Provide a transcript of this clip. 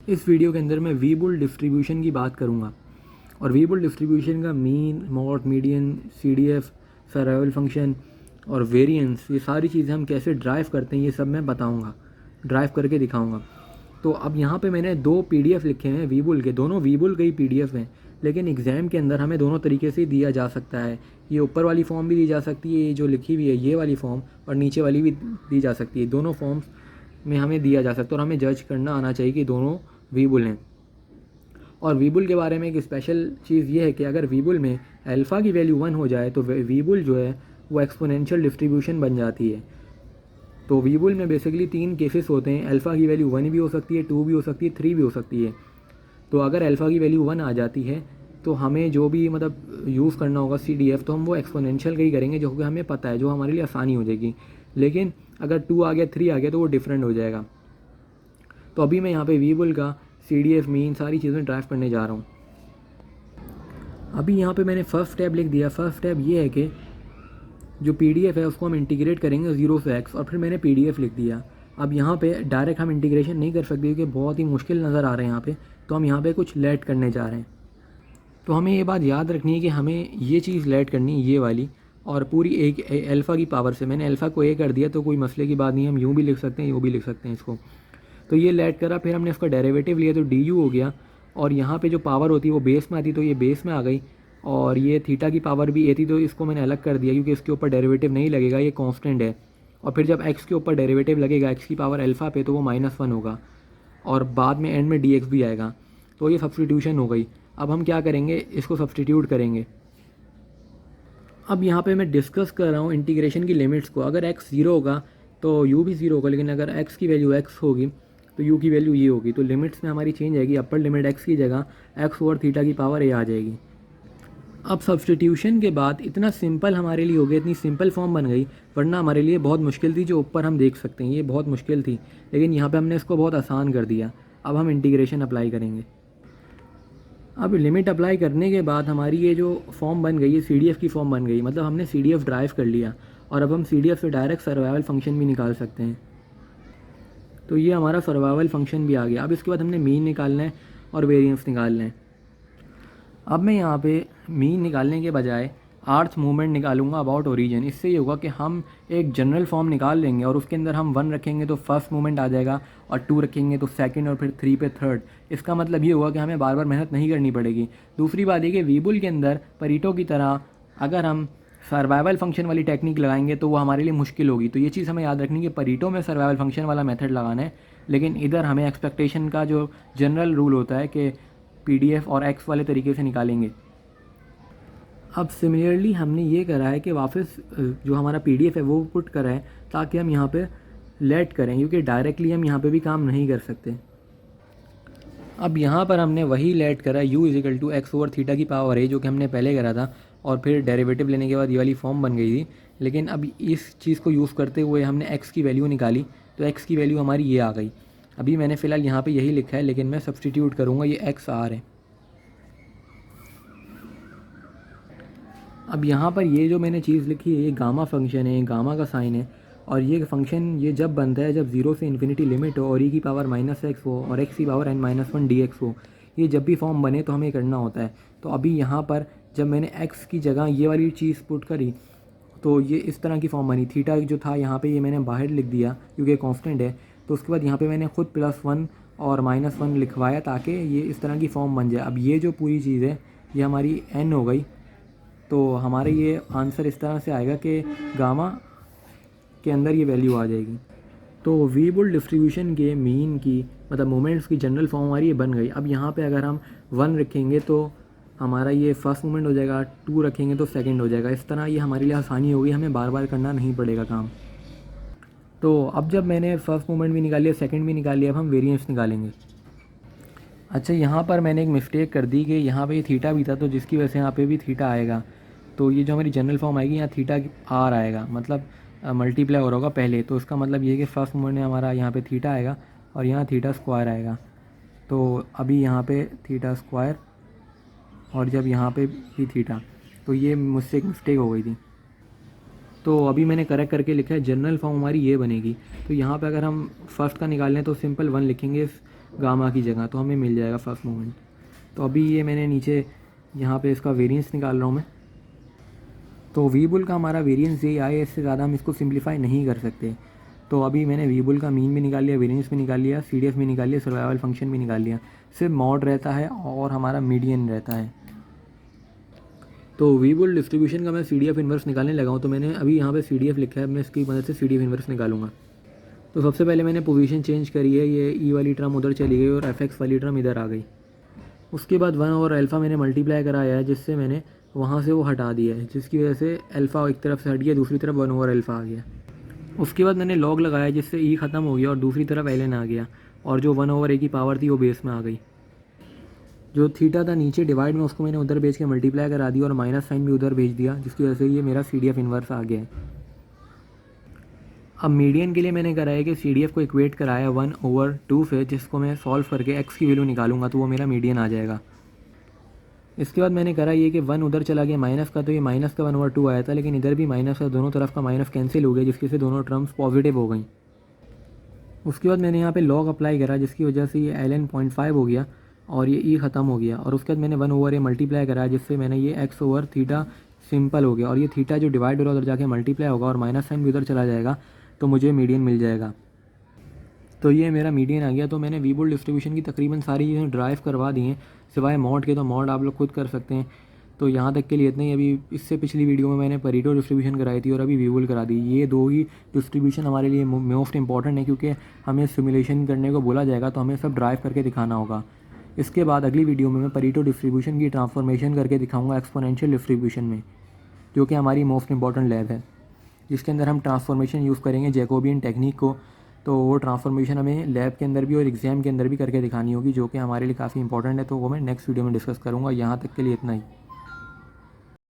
इस वीडियो के अंदर मैं वी बुल डिस्ट्रीब्यूशन की बात करूँगा और वी बुल डिस्ट्रीब्यूशन का mean, mod, median, CDF, survival function और वेरिएंस, ये सारी चीज़ें हम कैसे ड्राइव करते हैं ये सब मैं बताऊँगा, ड्राइव करके दिखाऊँगा। तो अब यहाँ पे मैंने 2 PDF लिखे हैं वी बुल के, दोनों वी बुल के ही PDF हैं, लेकिन एग्ज़ाम के अंदर हमें दोनों तरीके से दिया जा सकता है। ये ऊपर वाली फॉर्म भी दी जा सकती है, ये जो लिखी हुई है ये वाली फॉर्म, और नीचे वाली भी दी जा सकती है। दोनों फॉर्म्स में हमें दिया जा सकता है और हमें जज करना आना चाहिए कि दोनों वी बुल हैं। और वी बुल के बारे में एक स्पेशल चीज़ ये है कि अगर वी बुल में अल्फ़ा की वैल्यू 1 हो जाए तो वी बुल जो है वो एक्सपोनेंशियल डिस्ट्रीब्यूशन बन जाती है। तो वी बुल में बेसिकली 3 केसेस होते हैं, अल्फ़ा की वैल्यू 1 भी हो सकती है, 2 भी हो सकती है, 3 भी हो सकती है। तो अगर अल्फ़ा की वैल्यू 1 आ जाती है तो हमें जो भी मतलब यूज़ करना होगा CDF, तो हम वो एक्सपोनेंशियल का ही करेंगे, जो कि हमें पता है, जो हमारे लिए आसानी हो जाएगी। लेकिन अगर 2 आ गया, 3 आ गया तो वो डिफरेंट हो जाएगा। तो अभी मैं यहाँ पे वी बुल का CDF, मीन, सारी चीज़ें ड्राइव करने जा रहा हूँ। अभी यहाँ पे मैंने फर्स्ट स्टेप लिख दिया। फर्स्ट स्टेप ये है कि जो PDF है उसको हम इंटीग्रेट करेंगे 0 से x, और फिर मैंने PDF लिख दिया। अब यहाँ पे डायरेक्ट हम इंटीग्रेशन नहीं कर सकते क्योंकि बहुत ही मुश्किल नज़र आ रहे हैं यहाँ पे, तो हम यहाँ पे कुछ लेट करने जा रहे हैं। तो हमें ये बात याद रखनी है कि हमें ये चीज़ लेट करनी है, ये वाली, और पूरी एक अल्फ़ा की पावर से। मैंने अल्फ़ा को a कर दिया तो कोई मसले की बात नहीं है, हम यूँ भी लिख सकते हैं, यूँ भी लिख सकते हैं इसको। तो ये लेट करा, फिर हमने इसका डेरिवेटिव लिया तो du हो गया, और यहाँ पे जो पावर होती है वो बेस में आती, तो ये बेस में आ गई, और ये थीटा की पावर भी a थी तो इसको मैंने अलग कर दिया क्योंकि इसके ऊपर डेरिवेटिव नहीं लगेगा, ये कांस्टेंट है। और फिर जब x के ऊपर डेरिवेटिव लगेगा x की पावर अल्फ़ा पे तो वो -1 होगा, और बाद में एंड में dx भी आएगा। तो ये सब्सटीट्यूशन हो गई। अब हम क्या करेंगे, इसको सब्सटीट्यूट करेंगे। अब यहाँ पे मैं डिस्कस कर रहा हूँ इंटीग्रेशन की लिमिट्स को। अगर x 0 होगा तो u भी 0 होगा, लेकिन अगर x की वैल्यू x होगी तो u की वैल्यू ये होगी। तो लिमिट्स में हमारी चेंज आएगी, अपर लिमिट x की जगह x ओवर थीटा की पावर a आ जाएगी। अब सब्सटीट्यूशन के बाद इतना सिंपल हमारे लिए हो गया, इतनी सिंपल फॉर्म बन गई, वरना हमारे लिए बहुत मुश्किल थी। जो ऊपर हम देख सकते हैं ये बहुत मुश्किल थी, लेकिन यहाँ पे हमने इसको बहुत आसान कर दिया। अब हम इंटीग्रेशन अप्लाई करेंगे। अब लिमिट अप्लाई करने के बाद हमारी ये जो फॉर्म बन गई, ये CDF की फॉर्म बन गई, मतलब हमने CDF ड्राइव कर लिया, और अब हम CDF से डायरेक्ट सर्वाइवल फंक्शन भी निकाल सकते हैं। तो ये हमारा सर्वाइवल फंक्शन भी आ गया। अब इसके बाद हमने मीन निकालना है और वेरिएंस निकालना है। अब मैं यहाँ पे मीन निकालने के बजाय अर्थ मूवमेंट निकालूंगा अबाउट ओरिजिन। इससे ये होगा कि हम एक जनरल फॉर्म निकाल लेंगे, और उसके अंदर हम 1 रखेंगे तो फर्स्ट मूवमेंट आ जाएगा, और 2 रखेंगे तो सेकंड, और फिर 3 पे थर्ड। इसका मतलब ये हुआ कि हमें बार बार मेहनत नहीं करनी पड़ेगी। दूसरी बात ये कि वी बुल के अंदर परीटो की तरह अगर हम सर्वाइवल फंक्शन वाली टेक्निक लगाएंगे तो वो हमारे लिए मुश्किल होगी। तो ये चीज़ हमें याद रखनी है कि परीटो में सर्वाइवल फंक्शन वाला मेथड लगाना है, लेकिन इधर हमें एक्सपेक्टेशन का जो जनरल रूल होता है कि PDF और x वाले तरीके से निकालेंगे। अब सिमिलरली हमने ये करा है कि वापस जो हमारा PDF है वो पुट करा है, ताकि हम यहाँ पे लेट करें, क्योंकि डायरेक्टली हम यहाँ पे भी काम नहीं कर सकते। अब यहाँ पर हमने वही लेट करा u = x ओवर थीटा की पावर a, जो कि हमने पहले करा था, और फिर डेरिवेटिव लेने के बाद ये वाली फॉर्म बन गई थी। लेकिन अब इस चीज़ को यूज़ करते हुए हमने x की वैल्यू निकाली, तो x की वैल्यू हमारी ये आ गई। अभी मैंने फ़िलहाल यहाँ पे यही लिखा है, लेकिन मैं सब्सटीट्यूट करूँगा, ये x r है। अब यहाँ पर ये जो मैंने चीज़ लिखी है ये गामा फंक्शन है, गामा का साइन है, और ये फंक्शन ये जब बनता है जब 0 से इन्फिनिटी लिमिट हो और e की पावर -x हो और x की पावर n-1 dx हो। ये जब भी फॉर्म बने तो हमें करना होता है। तो अभी यहाँ पर जब मैंने x की जगह ये वाली चीज़ पुट करी तो ये इस तरह की फॉर्म बनी। थीटा जो था यहाँ पे ये मैंने बाहर लिख दिया क्योंकि कांस्टेंट है। तो उसके बाद यहाँ पे मैंने खुद +1 और -1 लिखवाया ताकि ये इस तरह की फॉर्म बन जाए। अब ये जो पूरी चीज़ है ये हमारी n हो गई। तो हमारे ये आंसर इस तरह से आएगा कि गामा के अंदर ये वैल्यू आ जाएगी। तो वी बुल डिस्ट्रीब्यूशन के मीन की मतलब मोमेंट्स की जनरल फॉर्म हमारी ये बन गई। अब यहाँ पे अगर हम 1 रखेंगे तो हमारा ये फर्स्ट मोमेंट हो जाएगा, 2 रखेंगे तो सेकंड हो जाएगा। इस तरह ये हमारे लिए आसानी होगी, हमें बार बार करना नहीं पड़ेगा काम। तो अब जब मैंने फर्स्ट मोमेंट भी निकाल लिया, सेकंड भी निकाल लिया, अब हम वेरिएंस निकालेंगे। अच्छा, यहाँ पर मैंने एक मिस्टेक कर दी कि यहाँ पे ये थीटा भी था, तो जिसकी वजह से यहाँ पे भी थीटा आएगा। तो ये जो हमारी जनरल फॉर्म आएगी यहाँ थीटा आर आएगा, मतलब मल्टीप्लाई हो रहा होगा पहले। तो इसका मतलब ये कि फर्स्ट मोमेंट में हमारा यहाँ पे थीटा आएगा और यहाँ थीटा स्क्वायर आएगा। तो अभी यहाँ पे थीटा स्क्वायर और जब यहाँ पे भी थीटा, तो ये मुझसे एक मिस्टेक हो गई थी। तो अभी मैंने करेक्ट करके लिखा है, जनरल फॉर्म हमारी ये बनेगी। तो यहाँ पे अगर हम फर्स्ट का निकाल लें तो सिंपल 1 लिखेंगे, गामा की जगह, तो हमें मिल जाएगा फर्स्ट मोमेंट। तो अभी ये मैंने नीचे यहाँ पे इसका वेरिएंस निकाल रहा हूँ मैं। तो वी बुल का हमारा वेरिएंस यही आया, इससे ज़्यादा हम इसको सिंप्लीफाई नहीं कर सकते। तो अभी मैंने वी बुल का मीन भी निकाल लिया, वेरिएंस भी निकाल लिया, CDF भी निकाल लिया, सर्वाइवल फंक्शन भी निकाल लिया। सिर्फ मॉड रहता है और हमारा मीडियन रहता है। तो वी बुल डिस्ट्रीब्यूशन का मैं CDF इन्वर्स निकालने लगा हूँ। तो मैंने अभी यहाँ पे CDF लिखा है, मैं इसकी मदद से CDF इन्वर्स निकालूंगा। तो सबसे पहले मैंने पोजीशन चेंज करी है, ये ई वाली टर्म उधर चली गई और FX वाली टर्म इधर आ गई। उसके बाद 1 और अल्फ़ा मैंने मल्टीप्लाई कराया है, जिससे मैंने वहाँ से वो हटा दिया है, जिसकी वजह से अल्फ़ा एक तरफ से हट गया, दूसरी तरफ 1 ओवर अल्फ़ा आ गया। उसके बाद मैंने लॉग लगाया, जिससे ई ख़त्म हो गया और दूसरी तरफ ln आ गया, और जो 1 ओवर a की पावर थी वो बेस में आ गई। जो थीटा था नीचे डिवाइड में, उसको मैंने उधर भेज के मल्टीप्लाई करा दिया और माइनस साइन भी उधर भेज दिया, जिसकी वजह से ये मेरा CDF इन्वर्स आ गया है। अब मीडियन के लिए मैंने करा है कि CDF को इक्वेट कराया 1/2 से, जिसको मैं सॉल्व करके x की वैल्यू निकालूंगा तो वो मेरा मीडियन आ जाएगा। इसके बाद मैंने करा ये कि 1 उधर चला गया माइनस का, तो ये माइनस का 1/2 आया था, लेकिन इधर भी माइनस का, दोनों तरफ का माइनस कैंसिल हो गया, जिसकी से दोनों टर्म्स पॉजिटिव हो गई। उसके बाद मैंने यहाँ पे लॉग अप्लाई करा, जिसकी वजह से ये ln 0.5 हो गया और ये ई ख़त्म हो गया। और उसके बाद मैंने 1 ओवर a मल्टीप्लाई करा, जिससे मैंने ये x ओवर थीटा सिंपल हो गया, और ये थीटा जो डिवाइड हो रहा है उधर जाके मल्टीप्लाई होगा और माइनस साइन भी उधर चला जाएगा, तो मुझे मीडियन मिल जाएगा। तो ये मेरा मीडियन आ गया। तो मैंने वी बुल डिस्ट्रीब्यूशन की तकरीबन सारी चीज़ें ड्राइव करवा दी हैं, सिवाय मॉड के। तो मॉड आप लोग खुद कर सकते हैं। तो यहाँ तक के लिए इतना ही। अभी इससे पिछली वीडियो में मैंने परेटो डिस्ट्रीब्यूशन कराई थी और अभी वी बुल करा दी। ये दो ही डिस्ट्रीब्यूशन हमारे लिए मोस्ट इंपॉर्टेंट है, क्योंकि हमें सिमुलेशन करने को बोला जाएगा, तो हमें सब ड्राइव करके दिखाना होगा। इसके बाद अगली वीडियो में मैं परेटो डिस्ट्रीब्यूशन की ट्रांसफॉर्मेशन करके दिखाऊंगा एक्सपोनेंशियल डिस्ट्रीब्यूशन में, जो कि हमारी मोस्ट इंपॉर्टेंट लैब है, जिसके अंदर हम ट्रांसफॉर्मेशन यूज़ करेंगे जैकोबियन टेक्निक को। तो वो ट्रांसफॉर्मेशन हमें लैब के अंदर भी और एग्ज़ाम के अंदर भी करके दिखानी होगी, जो कि हमारे लिए काफ़ी इंपॉर्टेंट है। तो वो मैं नेक्स्ट वीडियो में डिस्कस करूँगा। यहाँ तक के लिए इतना ही।